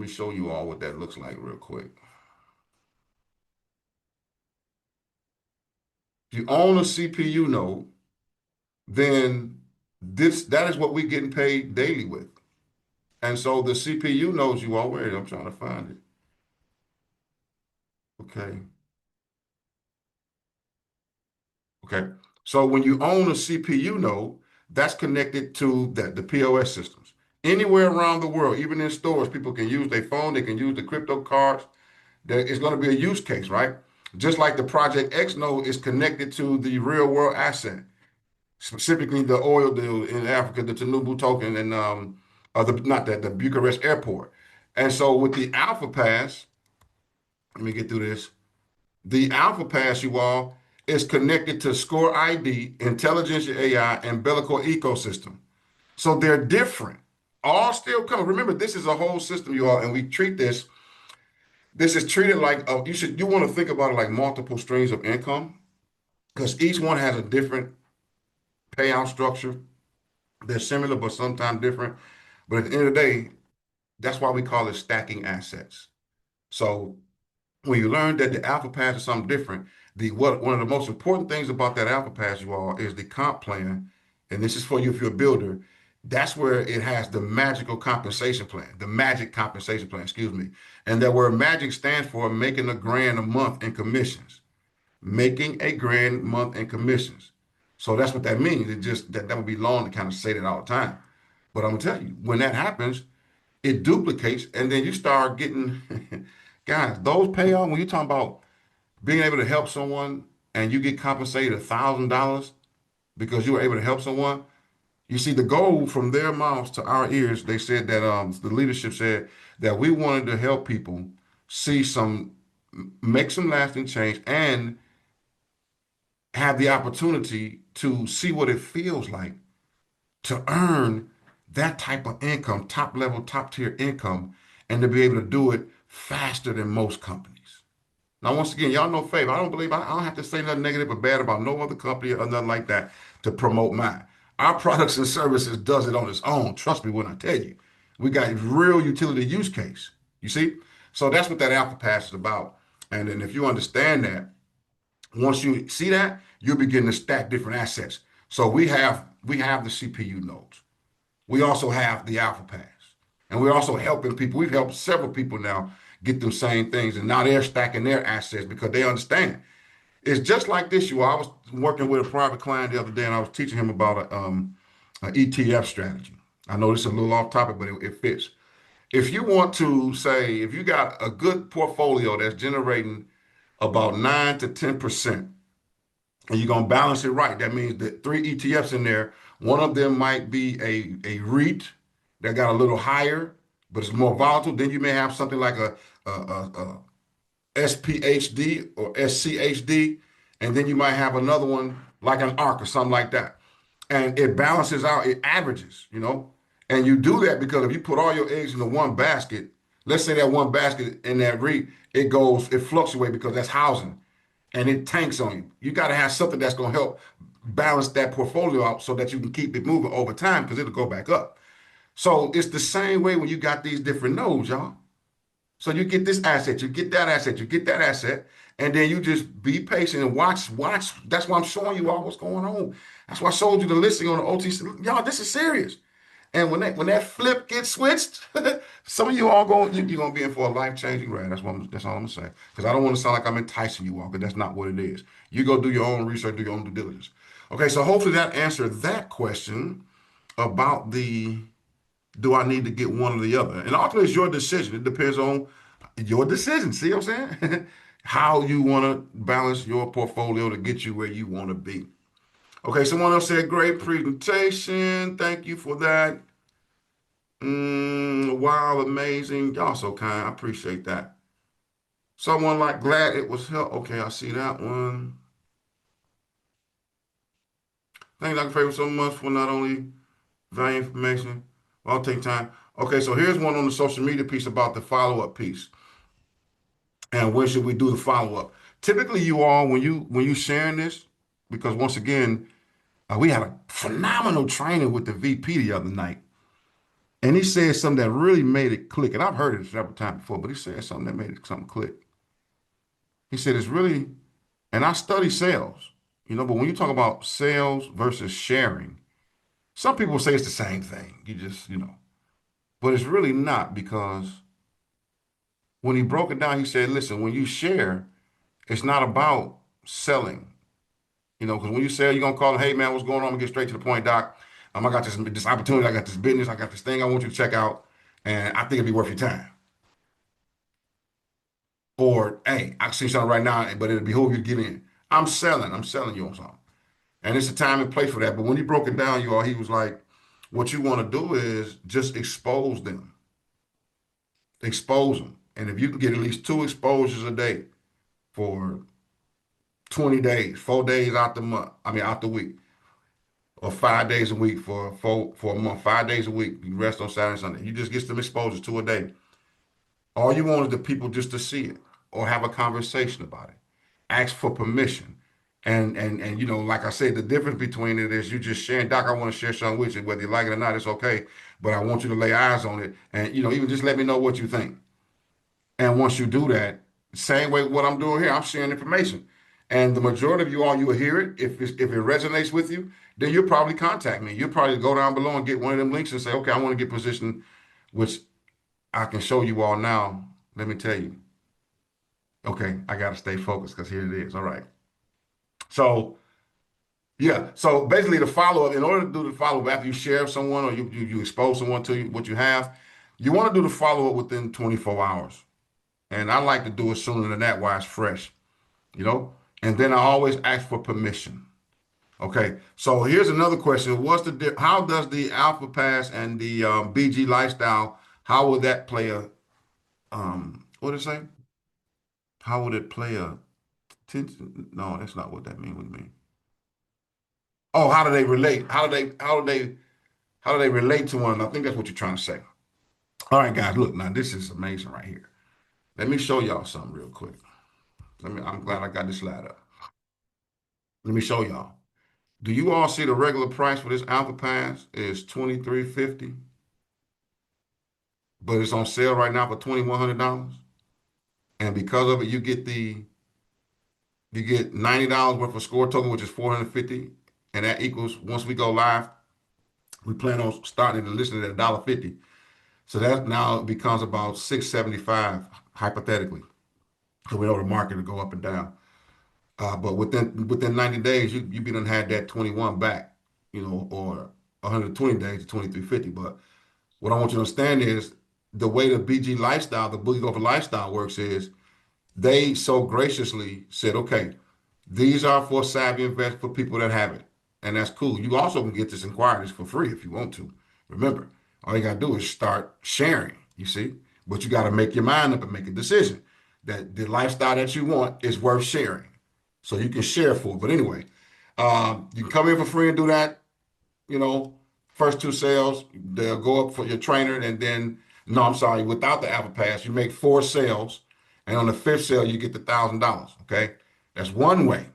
me show you all what that looks like real quick. If you own a CPU node, then that is what we're getting paid daily with. And so the CPU nodes you all, where I'm trying to find it. Okay. Okay. So when you own a CPU node, that's connected to the POS systems. Anywhere around the world, even in stores, people can use their phone, they can use the crypto cards. There is going to be a use case, right? Just like the Project X node is connected to the real world asset, specifically the oil deal in Africa, the Tinubu token, and not that the Bucharest airport. And so with the Alpha Pass, let me get through this. The Alpha Pass, you all, is connected to Score ID, Intelligence AI, and Bellator ecosystem. So they're different. All still coming. Remember, this is a whole system, you all, and we treat this. This is treated like you want to think about it like multiple streams of income because each one has a different payout structure. They're similar, but sometimes different. But at the end of the day, that's why we call it stacking assets. So when you learn that the alpha pass is something different, one of the most important things about that alpha pass, you all, is the comp plan. And this is for you if you're a builder. That's where it has the magical compensation plan, the magic compensation plan, excuse me. And that word magic stands for making a grand a month in commissions. Making a grand month in commissions. So that's what that means. It just that would be long to kind of say that all the time. But I'm gonna tell you, when that happens, it duplicates, and then you start getting guys, those payoff when you're talking about being able to help someone and you get compensated $1,000 because you were able to help someone. You see, the goal from their mouths to our ears, they said that the leadership said that we wanted to help people see make some lasting change and have the opportunity to see what it feels like to earn that type of income, top level, top tier income, and to be able to do it faster than most companies. Now, once again, y'all know Fav. I don't have to say nothing negative or bad about no other company or nothing like that to promote mine. Our products and services does it on its own. Trust me when I tell you. We got real utility use case. You see? So that's what that Alpha Pass is about. And then if you understand that, once you see that, you'll begin to stack different assets. So we have the CPU nodes. We also have the Alpha Pass. And we're also helping people. We've helped several people now get them same things. And now they're stacking their assets because they understand. It's just like this, you all. I was working with a private client the other day and I was teaching him about an ETF strategy. I know this is a little off topic, but it fits. If you want to say, if you got a good portfolio that's generating about 9 to 10%, and you're going to balance it right. That means that three ETFs in there, one of them might be a REIT that got a little higher, but it's more volatile. Then you may have something like a SPHD or SCHD, and then you might have another one like an ARC or something like that. And it balances out, it averages, you know. And you do that because if you put all your eggs into one basket, let's say that one basket in that REIT, it fluctuates because that's housing and it tanks on you. You got to have something that's going to help balance that portfolio out so that you can keep it moving over time because it'll go back up. So it's the same way when you got these different nodes, y'all. So you get this asset, you get that asset, you get that asset, and then you just be patient and watch. That's why I'm showing you all what's going on. That's why I showed you the listing on the OTC. Y'all, this is serious. And when that flip gets switched, some of you all you're gonna be in for a life-changing ride. That's all I'm gonna say. Because I don't want to sound like I'm enticing you all, because that's not what it is. You go do your own research, do your own due diligence. Okay, so hopefully that answered that question about the do I need to get one or the other? And ultimately it's your decision. It depends on your decision. See what I'm saying? How you want to balance your portfolio to get you where you want to be. Okay, someone else said, great presentation. Thank you for that. Wow, amazing. Y'all so kind. I appreciate that. Someone like glad it was help. Okay, I see that one. Thank you, Dr. Favor, so much for not only value information, but I'll take time. Okay, so here's one on the social media piece about the follow-up piece. And when should we do the follow-up? Typically, you all, when you sharing this, because once again, we had a phenomenal training with the VP the other night. And he said something that really made it click. And I've heard it several times before, but he said something that made it something click. He said it's really, and I study sales, but when you talk about sales versus sharing, some people say it's the same thing. You just. But it's really not because when he broke it down, he said, listen, when you share, it's not about selling. Because when you sell, you're gonna call them, hey man, what's going on? I'm gonna get straight to the point, Doc. I got this opportunity, I got this business, I got this thing I want you to check out, and I think it'd be worth your time. Or, hey, I see something right now, but it'll behoove you to get in. I'm selling you on something. And it's a time and place for that. But when he broke it down, you all, he was like, what you want to do is just expose them. Expose them. And if you can get at least 2 exposures a day for 20 days, 4 days out the month, out the week, or 5 days a week for a month, 5 days a week, you rest on Saturday and Sunday. You just get some exposures 2 a day. All you want is the people just to see it or have a conversation about it. Ask for permission. And like I said, the difference between it is you just sharing, Doc, I want to share something with you, whether you like it or not, it's okay. But I want you to lay eyes on it. And even just let me know what you think. And once you do that, same way what I'm doing here, I'm sharing information. And the majority of you all, you will hear it. If it resonates with you, then you'll probably contact me. You'll probably go down below and get one of them links and say, okay, I want to get positioned, which I can show you all now. Let me tell you. Okay, I got to stay focused because here it is. All right. So, yeah. So basically, the follow up, in order to do the follow up after you share someone or you expose someone to what you have, you want to do the follow up within 24 hours. And I like to do it sooner than that while it's fresh, you know? And then I always ask for permission. Okay. So here's another question. How does the Alpha Pass and the BG lifestyle, how would that play what did it say? How would it play a no, that's not what that mean with me. Oh, how do they relate? How do they relate to one another? I think that's what you're trying to say. All right, guys, look, now this is amazing right here. Let me show y'all something real quick. I'm glad I got this slide up. Let me show y'all. Do you all see the regular price for this Alpha Pass is $23.50, but it's on sale right now for $2,100. And because of it, you get $90 worth of score token, which is 450, and that equals once we go live, we plan on starting to listen at $1.50. So that now becomes about 675 hypothetically. So we know the market will go up and down. But within 90 days, you be done had that 21 back, or 120 days to 2350. But what I want you to understand is the way the BG lifestyle, the Boogie Golfer lifestyle works is they so graciously said, okay, these are for savvy investors, for people that have it. And that's cool. You also can get this inquiries for free if you want to. Remember, all you got to do is start sharing, you see? But you got to make your mind up and make a decision that the lifestyle that you want is worth sharing. So you can share for it. But anyway, you can come in for free and do that. You know, first 2 sales, they'll go up for your trainer. And then, no, I'm sorry, without the Apple Pass, you make 4 sales. And on the 5th sale, you get the $1,000. Okay. That's one way.